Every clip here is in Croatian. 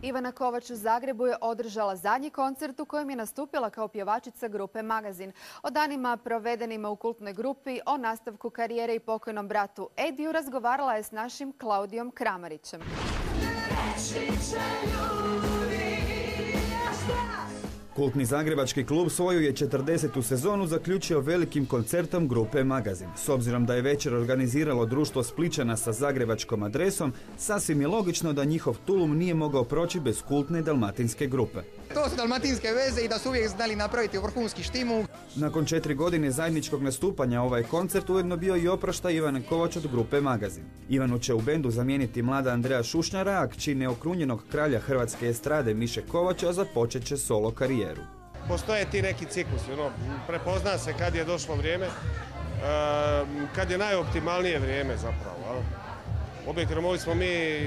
Ivana Kovač u Zagrebu je održala zadnji koncert u kojem je nastupila kao pjevačica grupe Magazin. O danima provedenima u kultnoj grupi, o nastavku karijere i pokojnom bratu Ediju razgovarala je s našim Klaudijom Kramarićem. Kultni zagrebački klub svoju je 40. sezonu zaključio velikim koncertom grupe Magazin. S obzirom da je večer organiziralo društvo Splićana sa zagrebačkom adresom, sasvim je logično da njihov tulum nije mogao proći bez kultne dalmatinske grupe. To su dalmatinske veze i da su uvijek znali napraviti vrhunski štimu. Nakon 4 godine zajedničkog nastupanja ovaj koncert ujedno bio i oproštaj Ivane Kovač od grupe Magazin. Ivanu će u bendu zamijeniti mlada Andreja Šušnjara, a kći neokrunjenog kralja hrvatske estrade Miše Kovača započet će solo karijeru. Postoje ti neki ciklusi, prepozna se kad je došlo vrijeme, kad je najoptimalnije vrijeme zapravo. Objektivno mogli smo mi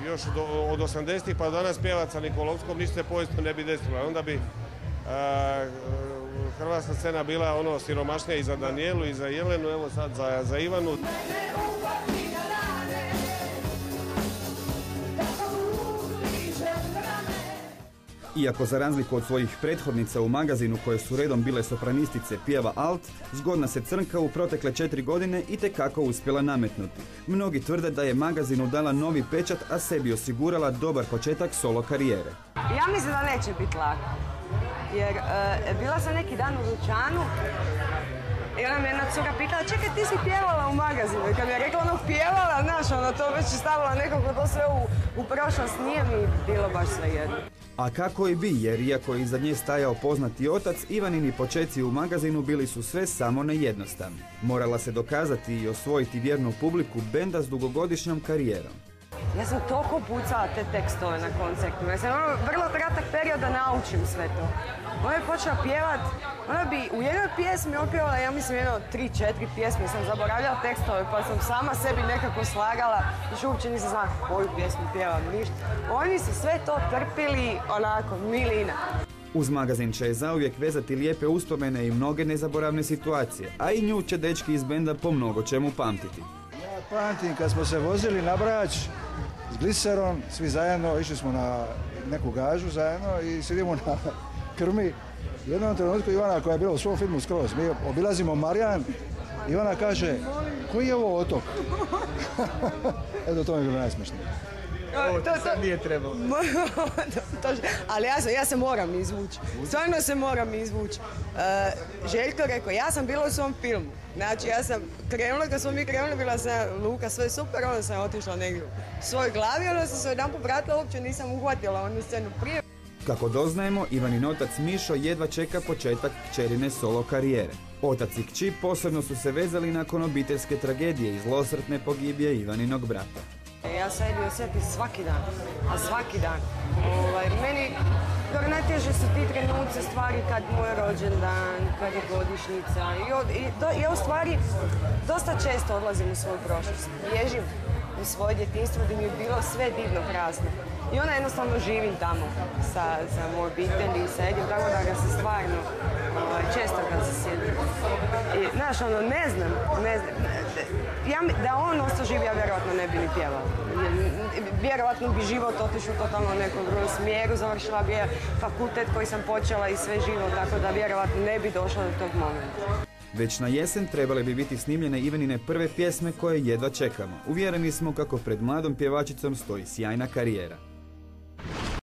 još od 80-ih pa do danas pjevati sa Nikolovskom, ništa se povijesno ne bi desilo. Onda bi hrvatska scena bila siromašnija i za Danijelu i za Jelenu, evo sad za Ivanu. Iako za razliku od svojih prethodnica u Magazinu koje su redom bile sopranistice pjeva alt, zgodna se Crnka u protekle 4 godine itekako uspjela nametnuti. Mnogi tvrde da je Magazinu dala novi pečat, a sebi osigurala dobar početak solo karijere. Ja mislim da neće biti lako, jer bila sam neki dan u dućanu i ona me jedna cura pitala, čekaj, ti si pjevala u Magazinu. I kad mi je rekla pjevala, znaš, to već je stavila nekako to sve u prošlost, nije mi bilo baš svejedno. A kako i bi, jer iako je iza nje stajao poznati otac, Ivanini počeci u Magazinu bili su sve samo ne jednostavni. Morala se dokazati i osvojiti vjernu publiku benda s dugogodišnjom karijerom. Ja sam toliko pucala te tekstove na koncertima. Ja sam vrlo kratak period da naučim sve to. Ona je počela pjevat, ona bi u jednoj pjesmi opjevala, ja mislim 3-4 pjesme, sam zaboravljala tekstove pa sam sama sebi nekako slagala, još uopće nisam znala koju pjesmu pjevam, ništa. Oni su sve to trpili onako, milina. Uz Magazin će je zauvijek vezati lijepe uspomene i mnoge nezaboravne situacije, a i nju će dečki iz benda po mnogo čemu pamtiti. Ja pamtim kad smo se vozili na Brač s gliserom, svi zajedno, išli smo na neku gažu zajedno i sidimo na krmi. U jednom trenutku Ivana, koja je bila u svom filmu Skroz, mi obilazimo Marijan, Ivana kaže, koji je ovo otok? Eto, to mi je bilo najsmešnije. To nije trebalo. Ali ja se moram izvući. Stvarno se moram izvući. Željko rekao, ja sam bila u svom filmu. Znači, ja sam krenula, kad smo mi krenuli, bila sam Luka, sve super, onda sam otišla negdje u svojoj glavi, onda sam se jedanput vratila, uopće nisam uhvatila onu scenu prije. Kako doznajemo, Ivanin otac Mišo jedva čeka početak kćerine solo karijere. Otac i kći posebno su se vezali nakon obiteljske tragedije i zlosretne pogibije Ivaninog brata. Ja se Ediju osjetim svaki dan, a svaki dan. Meni najteže su ti trenuci, stvari kad moj rođendan, kad je godišnjica. Ja u stvari dosta često odlazim u svoju prošlost. Bježim u svoje djetinjstvo gdje mi je bilo sve divno, krasno. I onda jednostavno živim tamo sa mojoj obitelji i sa Edijom, tako da ga se stvarno često kad se sjetim. Znaš, ne znam, da on ostao živi, ja vjerojatno ne bi ni pjevala. Vjerojatno bi život otišao totalno u nekom drugom smjeru, završila bi fakultet koji sam počela i sve živo, tako da vjerojatno ne bi došla do tog momenta. Već na jesen trebale bi biti snimljene Ivanine prve pjesme koje jedva čekamo. Uvjereni smo kako pred mladom pjevačicom stoji sjajna karijera.